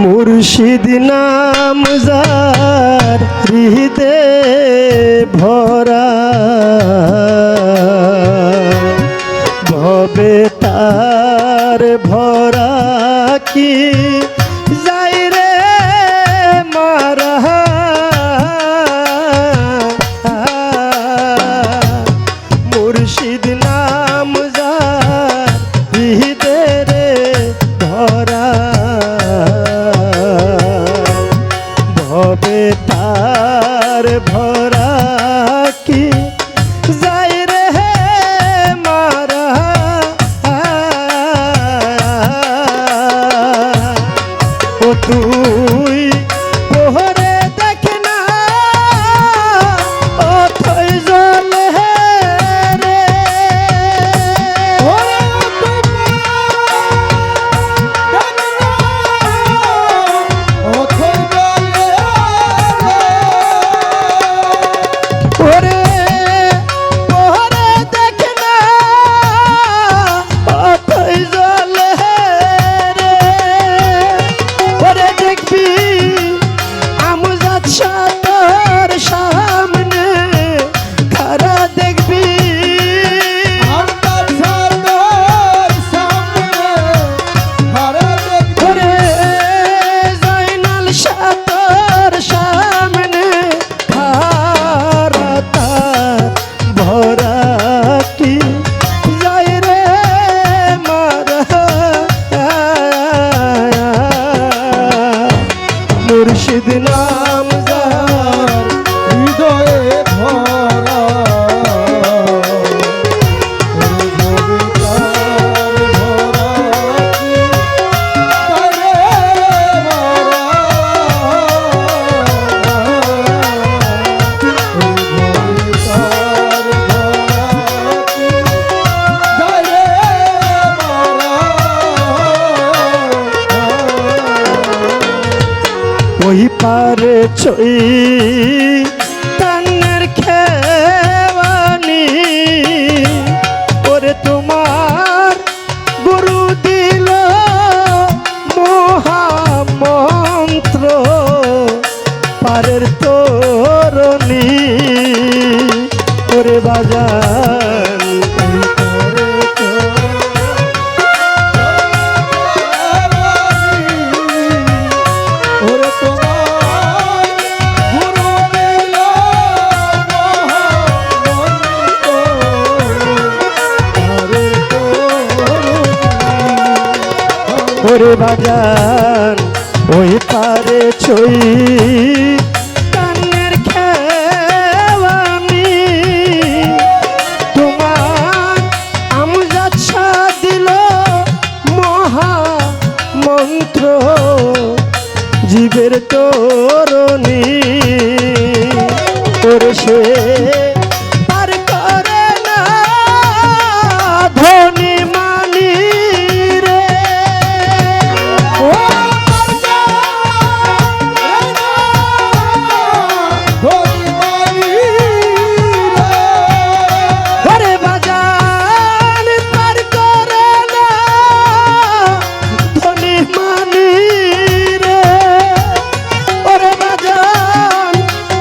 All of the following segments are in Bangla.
মুর্শিদ নাম যার হৃদে ভরা ভবে তার ভরা কি যাই রে মারা মুর্শিদ নাম যার হৃদে রে ভরা ভবে তার ভরা কি যাই রে মারা ও তুই পোহরে দেখে না ও থই জলে রে ওরে পোহরে দেখে না ও থই জলে রে ওরে দেখবি আমজাদ শাহর সামনে খারা দেখবি ওরে জয়নাল শাহর সামনে খারা তার ভরা কি যাই রে মারা মুর্শিদ নাম যার হৃদয়ে ভরা ওই পারে ছই তান্নের খেওয়ানি ওরে তোমার গুরু দিল মহামন্ত্র পারের তরণী ওরে বাজান ওরে বাজান ওই পারে ছই কান্নের খেওয়ানি তোমার আমজাদ শাহ দিল মহামন্ত্র জীবের তরণী ওরে সে পার করে না ধনী মানি রে ওরে বাজান পার করে না ধনী মানি রে ওরে বাজান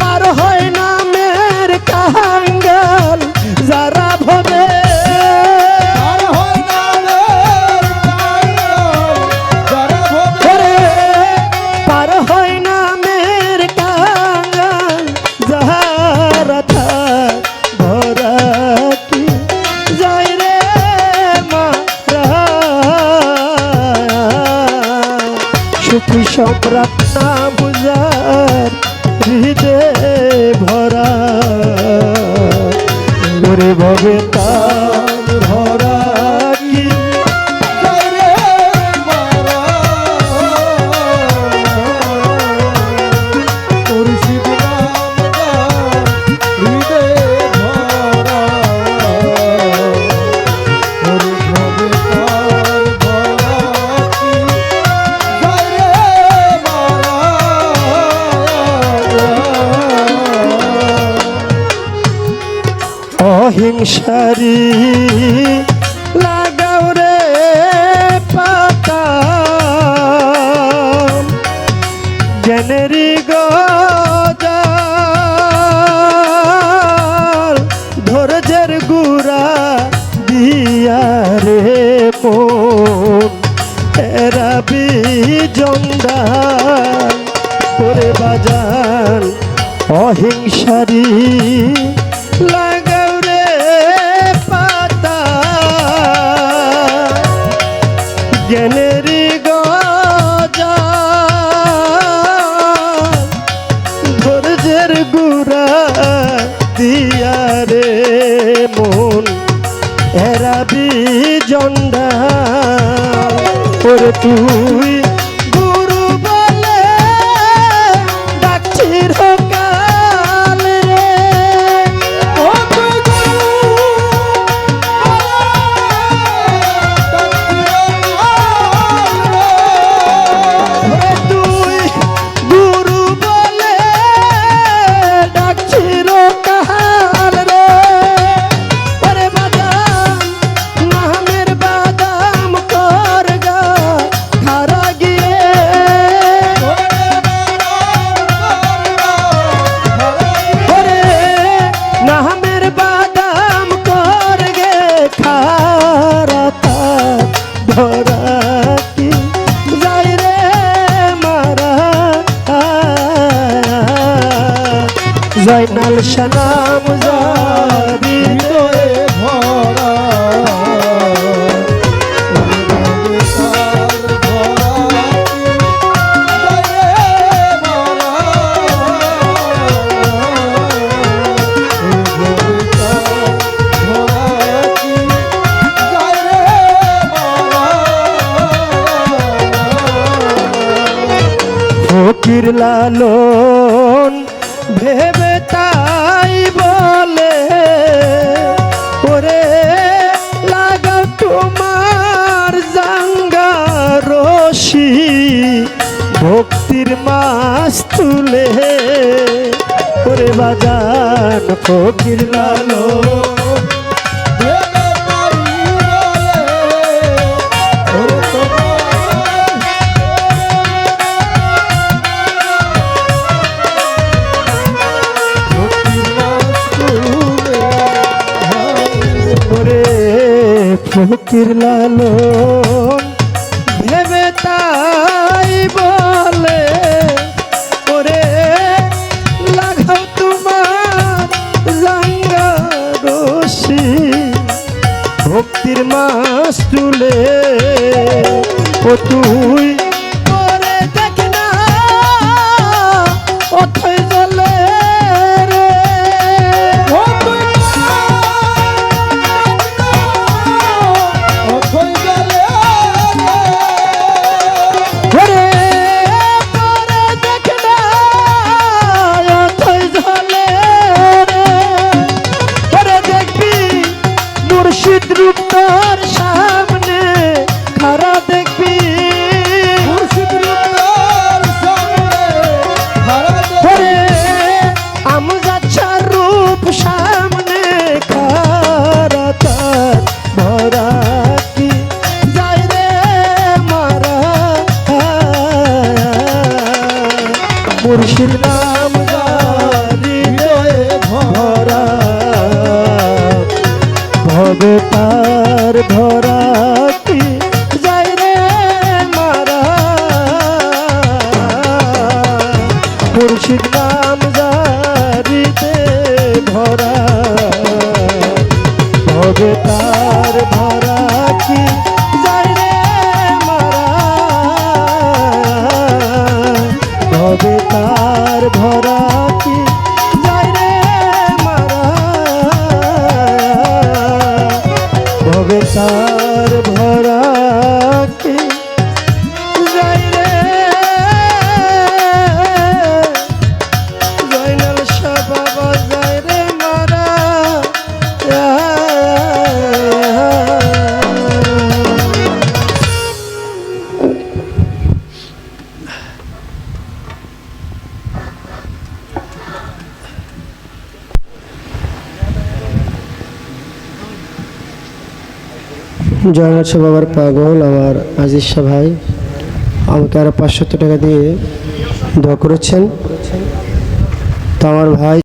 পার হয় না মের কাঙ্গাল যারা ভবে ওরে পার হয় না মের কাঙ্গাল যারা থাক ভরা কি যাই রে মারা সুখী সম্রাট না বুঝার হৃদে ভরা ওরে ভবে তার ভরা কি যাই রে মারা মুর্শিদ নাম যার হৃদয়ে ভরা ওরে ভবে তার ভরা কি যাই রে মারা অহিংসারি লাগাও রে পাতা মন এরাবি জন্দাল করে বাজান অহিংসারি লাগাও রে পাতা জ্ঞানেরই গজা ধৈর্যের গুড়া দিয়া রে মন এরাবি জন্ডা ওরে তুই গুরু বলে ডাকছির কাল রে ও তুই তুই গুরু বলে ডাকছির কাল রে ওরে বাদাম নামের বাদাম করগা খারা গিয়ে ওরে নামের বাদাম করগে খারা তা ধরা কি যাই রে মারা জয়নাল সালাম জারি হৃদয়ে ভরা ফকির লালন ভেবে তাই বলে ওরে লাগাও তোমার জাঙ্গা রশি ভক্তির মাছ তুলে ওরে বাজান ফকির লালন ফকির লালন ভেবে তাই বলে ওরে লাগাও তোমার জাঙ্গা রশি ভক্তির মাছ তুলে ও তুই ওরে দেখ না অথই জলে রে ও তুই ওরে পরে দেখ না অথই জলে রে ওরে দেখবি মুর্শিদ রূপ তোর সামনে খারা দেখবি ওরে আমজাচ্ছার রূপ সামনে খারা তার ভরা কি যাই রে মারা মুর্শিদ নাম হৃদয়ে ভরা ভবে তার ভরা কি যাই রে মারা মুর্শিদ নাম জারিতে ভরা ভবে তার ভরা কি যাই রে মারা ভবে তার ভরা কি যাই রে মারা ভবে তার ভরা কি যাই রে জয়নাল শাহ বাবা যাই রে মারা জয়নাল শাহ বাবার পাগল আমার আজিজ শাহ ভাই আমাকে আরো 500 টাকা দিয়ে দোয়া করেছেন তো আমার ভাই